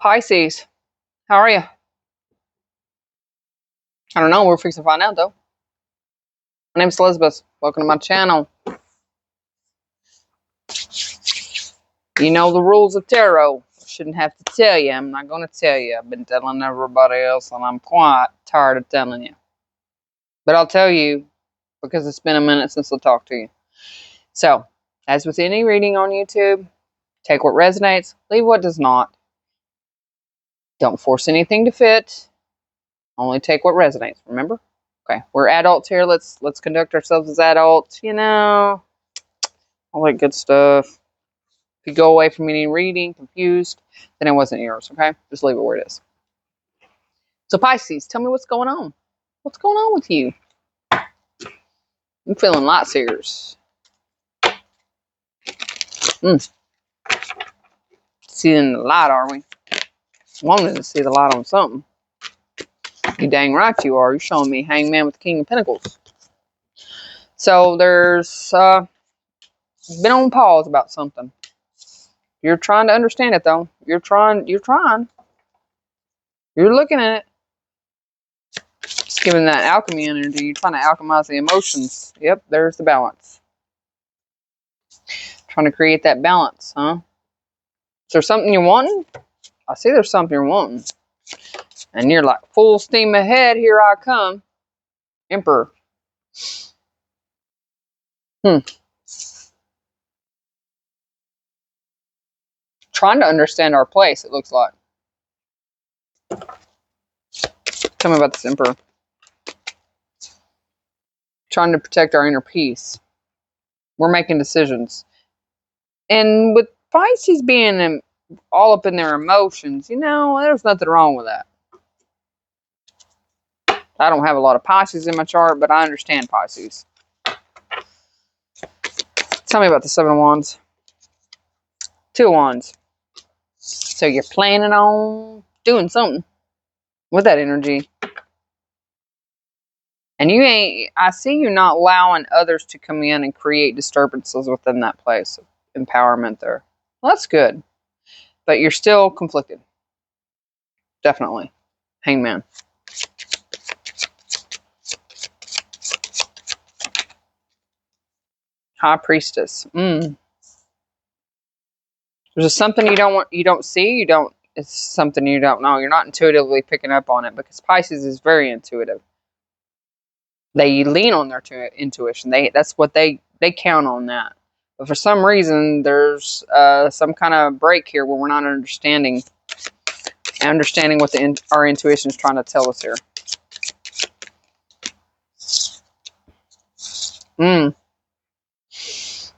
Pisces, how are you? I don't know. We're fixing to find out, though. My name's Elizabeth. Welcome to my channel. You know the rules of tarot. I shouldn't have to tell you. I'm not going to tell you. I've been telling everybody else, and I'm quite tired of telling you. But I'll tell you because it's been a minute since I talked to you. So, as with any reading on YouTube, take what resonates, leave what does not. Don't force anything to fit. Only take what resonates, remember? Okay, we're adults here. Let's conduct ourselves as adults, you know. All that good stuff. If you go away from any reading, confused, then it wasn't yours, okay? Just leave it where it is. So Pisces, tell me what's going on. What's going on with you? I'm feeling light seers. Seeing the light, are we? Wanting to see the light on something. You dang right you are. You're showing me Hangman with the King of Pentacles. So there's been on pause about something. You're trying to understand it though. You're trying. You're looking at it. Just giving that alchemy energy. You're trying to alchemize the emotions. Yep, there's the balance. Trying to create that balance, huh? Is there something you're wanting? I see there's something you're wanting. And you're like, full steam ahead, here I come. Emperor. Trying to understand our place, it looks like. Tell me about this Emperor. Trying to protect our inner peace. We're making decisions. And with Pisces being all up in their emotions, you know, there's nothing wrong with that. I don't have a lot of Pisces in my chart, but I understand Pisces. Tell me about the Seven of Wands. Two of Wands. So you're planning on doing something with that energy. And you ain't, I see you not allowing others to come in and create disturbances within that place of empowerment there. Well, that's good. But you're still conflicted. Definitely. Hangman. High Priestess. There's something you don't see, it's something you don't know. You're not intuitively picking up on it because Pisces is very intuitive. They lean on their intuition. That's what they count on that. But for some reason, there's some kind of break here where we're not understanding what our intuition is trying to tell us here.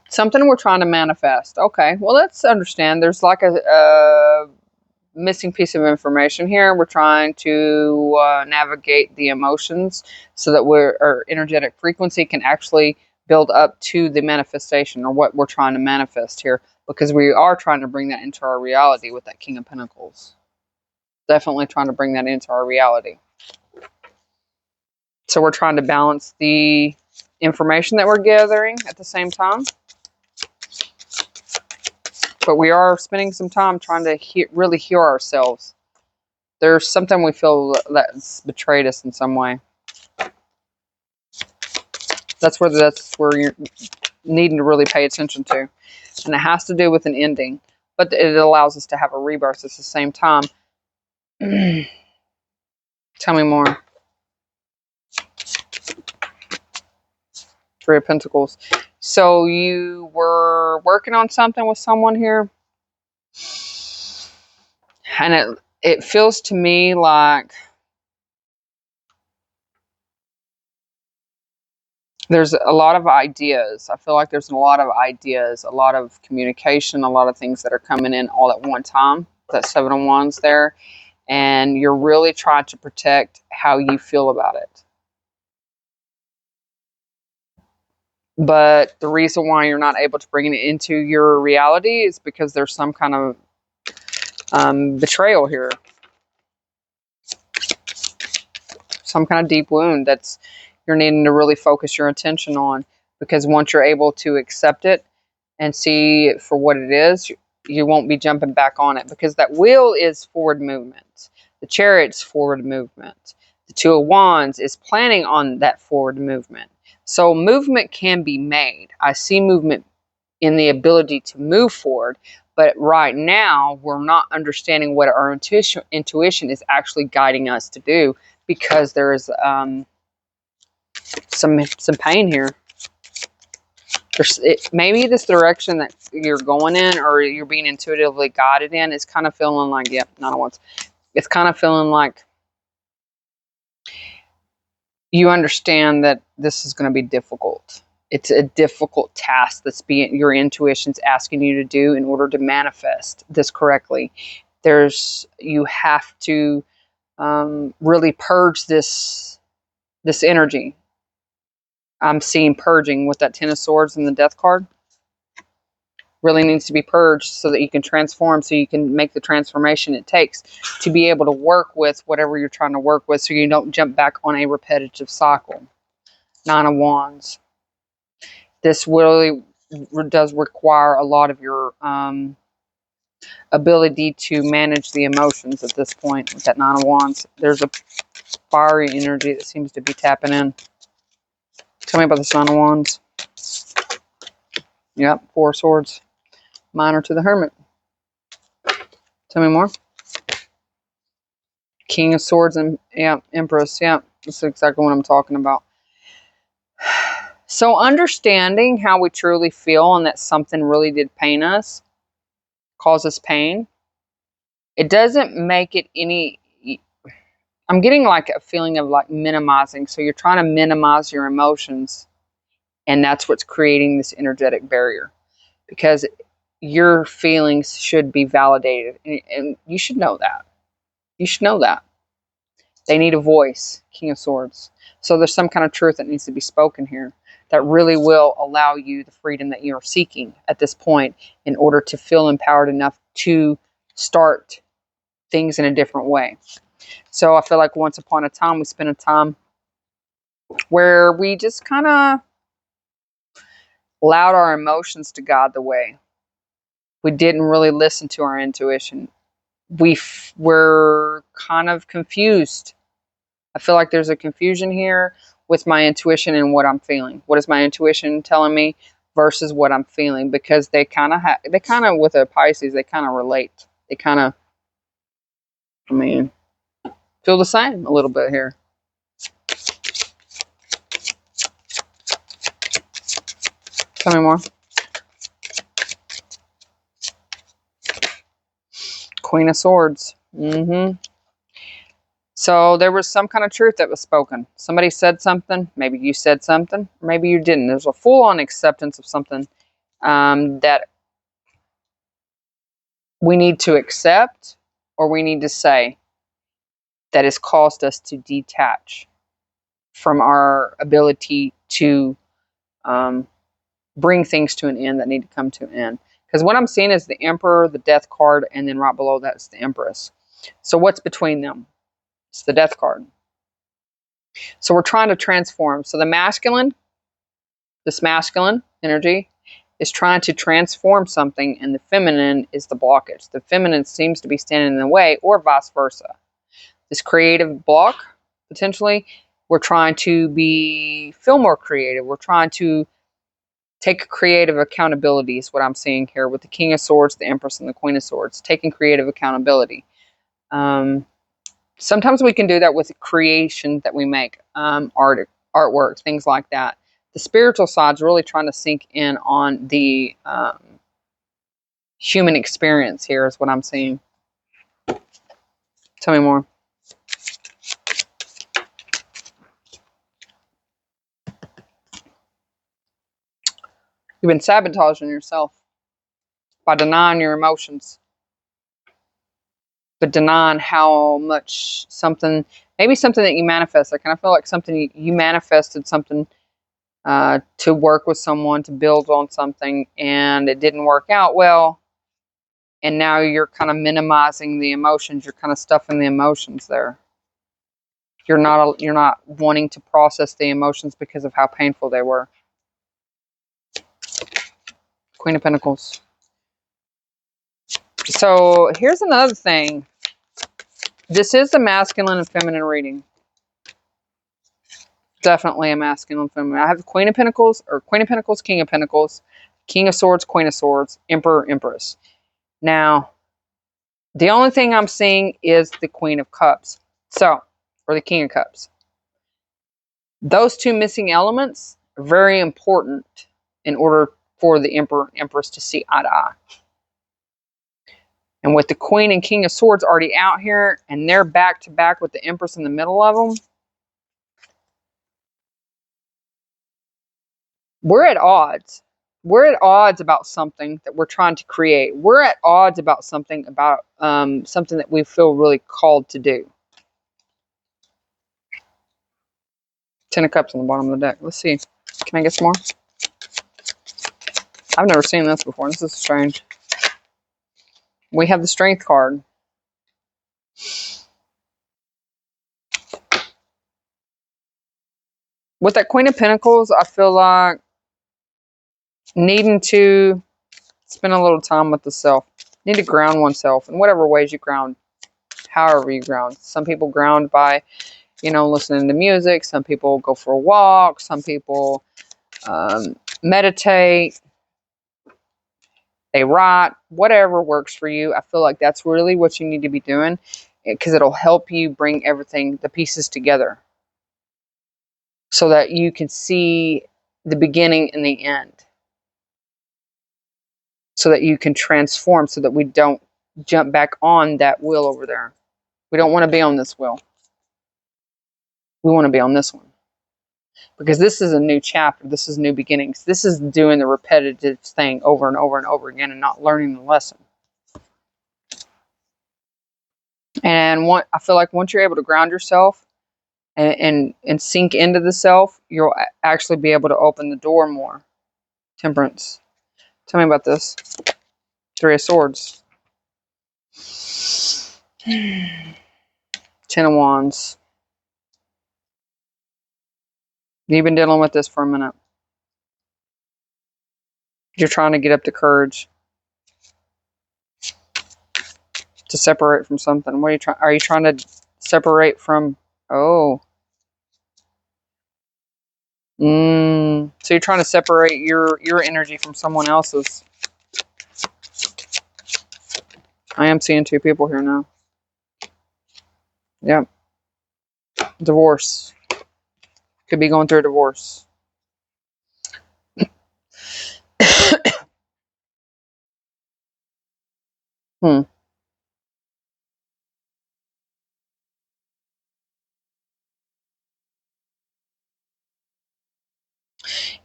Something we're trying to manifest. Okay, well, let's understand. There's like a missing piece of information here. We're trying to navigate the emotions so that our energetic frequency can actually build up to the manifestation or what we're trying to manifest here, because we are trying to bring that into our reality with that King of Pentacles. Definitely trying to bring that into our reality. So we're trying to balance the information that we're gathering at the same time. But we are spending some time trying to really heal ourselves. There's something we feel that's betrayed us in some way. That's where you're needing to really pay attention to. And it has to do with an ending. But it allows us to have a rebirth at the same time. Tell me more. Three of Pentacles. So you were working on something with someone here. And it feels to me like there's a lot of ideas. I feel like there's a lot of ideas, a lot of communication, a lot of things that are coming in all at one time. That Seven of Wands there. And you're really trying to protect how you feel about it. But the reason why you're not able to bring it into your reality is because there's some kind of betrayal here. Some kind of deep wound that's you're needing to really focus your attention on. Because once you're able to accept it and see it for what it is, you won't be jumping back on it, because that wheel is forward movement. The Chariot's forward movement. The Two of Wands is planning on that forward movement. So movement can be made. I see movement in the ability to move forward, but right now we're not understanding what our intuition is actually guiding us to do, because there's some pain here. Maybe this direction that you're going in, or you're being intuitively guided in, is kind of feeling like, yep, not once. It's kind of feeling like you understand that this is going to be difficult. It's a difficult task that's your intuition's asking you to do in order to manifest this correctly. You have to really purge this energy. I'm seeing purging with that Ten of Swords and the Death card. Really needs to be purged so that you can transform, so you can make the transformation it takes to be able to work with whatever you're trying to work with, so you don't jump back on a repetitive cycle. Nine of Wands. This really does require a lot of your ability to manage the emotions at this point with that Nine of Wands. There's a fiery energy that seems to be tapping in. Tell me about this Nine of Wands. Yep, Four of Swords. Minor to the Hermit. Tell me more. King of Swords and Empress. Yeah, that's exactly what I'm talking about. So understanding how we truly feel and that something really did pain us, cause us pain, it doesn't make it any... I'm getting like a feeling of like minimizing. So you're trying to minimize your emotions, and that's what's creating this energetic barrier, because your feelings should be validated, and you should know that. You should know that. They need a voice, King of Swords. So there's some kind of truth that needs to be spoken here that really will allow you the freedom that you're seeking at this point, in order to feel empowered enough to start things in a different way. So I feel like once upon a time, we spent a time where we just kind of allowed our emotions to guide the way. We didn't really listen to our intuition. We were kind of confused. I feel like there's a confusion here with my intuition and what I'm feeling. What is my intuition telling me versus what I'm feeling? Because they kind of with a Pisces, they kind of relate. They kind of, feel the same a little bit here. Tell me more. Queen of Swords. So there was some kind of truth that was spoken. Somebody said something. Maybe you said something. Maybe you didn't. There's a full-on acceptance of something that we need to accept, or we need to say, that has caused us to detach from our ability to bring things to an end that need to come to an end. Because what I'm seeing is the Emperor, the Death card, and then right below that is the Empress. So what's between them? It's the Death card. So we're trying to transform. So this masculine energy is trying to transform something, and the feminine is the blockage. The feminine seems to be standing in the way, or vice versa. This creative block, potentially, we're trying to feel more creative. We're trying to take creative accountability is what I'm seeing here with the King of Swords, the Empress, and the Queen of Swords. Taking creative accountability. Sometimes we can do that with the creation that we make, artwork, things like that. The spiritual side's really trying to sink in on the human experience here is what I'm seeing. Tell me more. You've been sabotaging yourself by denying your emotions, but denying how much maybe something that you manifest. I kind of feel like something you manifested something to work with someone, to build on something, and it didn't work out well. And now you're kind of minimizing the emotions. You're kind of stuffing the emotions there. You're not wanting to process the emotions because of how painful they were. Queen of Pentacles. So here's another thing. This is a masculine and feminine reading. Definitely a masculine and feminine. I have the Queen of Pentacles, or Queen of Pentacles, King of Pentacles, King of Swords, Queen of Swords, Emperor, Empress. Now, the only thing I'm seeing is the Queen of Cups. So, or the King of Cups. Those two missing elements are very important in order for the Emperor and Empress to see eye to eye. And with the Queen and King of Swords already out here, and they're back to back with the Empress in the middle of them, we're at odds. We're at odds about something that we're trying to create. We're at odds about something something that we feel really called to do. Ten of Cups on the bottom of the deck. Let's see. Can I get some more? I've never seen this before. This is strange. We have the Strength card. With that Queen of Pentacles, I feel like needing to spend a little time with the self. Need to ground oneself in whatever ways you ground, however you ground. Some people ground by, listening to music. Some people go for a walk. Some people meditate. They write. Whatever works for you. I feel like that's really what you need to be doing, because it'll help you bring the pieces together, so that you can see the beginning and the end. So that you can transform, so that we don't jump back on that wheel over there. We don't want to be on this wheel. We want to be on this one. Because this is a new chapter. This is new beginnings. This is doing the repetitive thing over and over and over again and not learning the lesson. And I feel like once you're able to ground yourself and sink into the self, you'll actually be able to open the door more. Temperance. Tell me about this. Three of Swords. Ten of Wands. You've been dealing with this for a minute. You're trying to get up the courage to separate from something. What are you trying? Are you trying to separate from? Oh. So you're trying to separate your energy from someone else's. I am seeing two people here now. Yep. Divorce. Could be going through a divorce.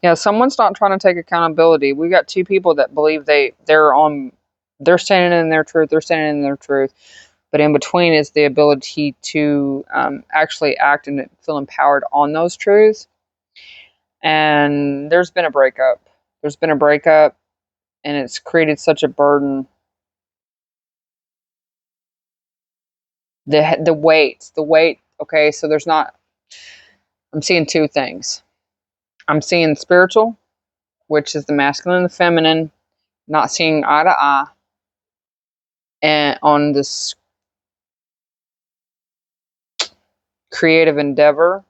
Yeah, someone's not trying to take accountability. We got two people that believe they're standing in their truth. They're standing in their truth. But in between is the ability to actually act and feel empowered on those truths. And there's been a breakup. There's been a breakup, and it's created such a burden. The weight. Okay, so I'm seeing two things. I'm seeing spiritual, which is the masculine and the feminine, not seeing eye to eye, and on this creative endeavor.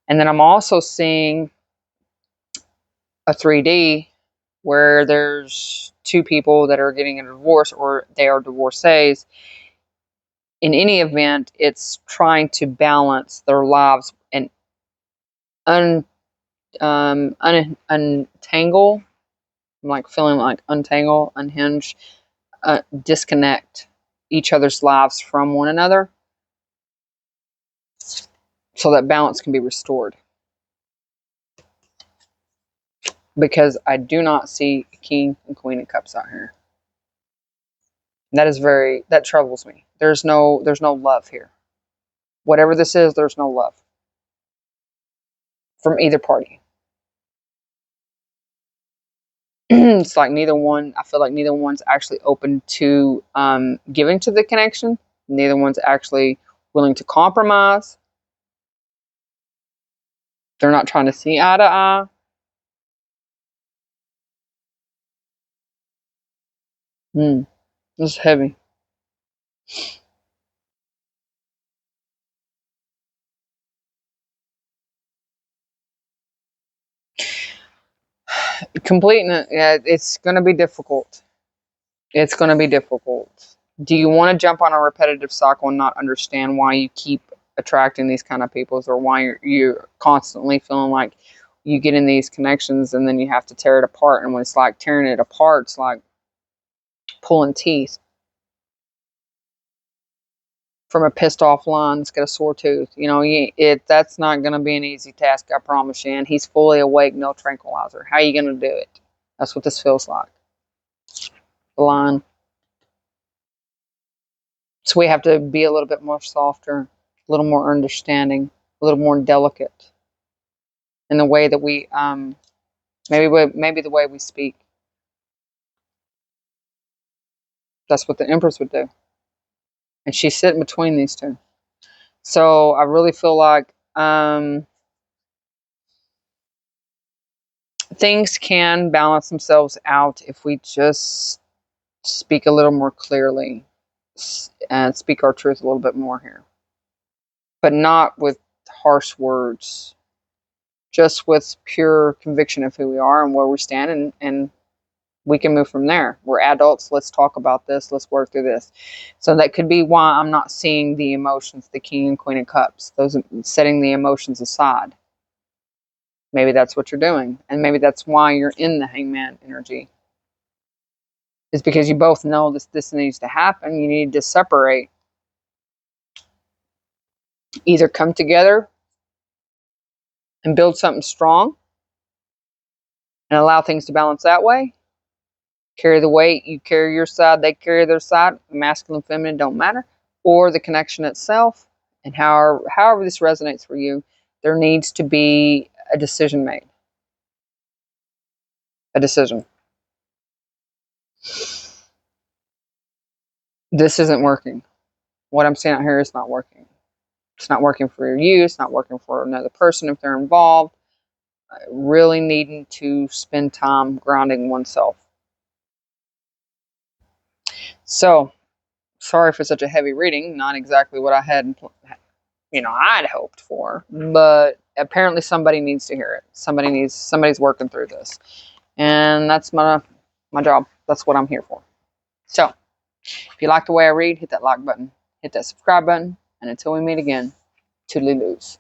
And then I'm also seeing a 3D where there's two people that are getting a divorce, or they are divorcees. In any event, it's trying to balance their lives and untangle. I'm like feeling like untangle, unhinge, disconnect each other's lives from one another, so that balance can be restored. Because I do not see King and Queen of Cups out here. That troubles me. There's no love here. Whatever this is, there's no love from either party. It's like I feel like neither one's actually open to giving to the connection. Neither one's actually willing to compromise. They're not trying to see eye to eye. This is heavy. Completing it, yeah, it's going to be difficult. It's going to be difficult. Do you want to jump on a repetitive cycle and not understand why you keep attracting these kind of people, or why you're constantly feeling like you get in these connections and then you have to tear it apart? And when it's like tearing it apart, it's like pulling teeth from a pissed off lion that's got a sore tooth. You know, that's not going to be an easy task, I promise you. And he's fully awake, no tranquilizer. How are you going to do it? That's what this feels like. The lion. So we have to be a little bit more softer, a little more understanding, a little more delicate in the way that we, maybe the way we speak. That's what the Empress would do. And she's sitting between these two. So I really feel like things can balance themselves out if we just speak a little more clearly and speak our truth a little bit more here. But not with harsh words, just with pure conviction of who we are and where we stand, and we can move from there. We're adults. Let's talk about this. Let's work through this. So that could be why I'm not seeing the emotions, the King and Queen of Cups, those setting the emotions aside. Maybe that's what you're doing. And maybe that's why you're in the Hangman energy. Is because you both know this needs to happen. You need to separate. Either come together and build something strong and allow things to balance that way. Carry the weight, you carry your side, they carry their side. Masculine, feminine, don't matter. Or the connection itself, and however this resonates for you, there needs to be a decision made. A decision. This isn't working. What I'm saying out here is not working. It's not working for you. It's not working for another person if they're involved. Really needing to spend time grounding oneself. So, sorry for such a heavy reading. Not exactly what I had, I'd hoped for, but apparently somebody needs to hear it. Somebody's working through this, and that's my job. That's what I'm here for. So, if you like the way I read, hit that like button, hit that subscribe button, and until we meet again, toodaloo-loos.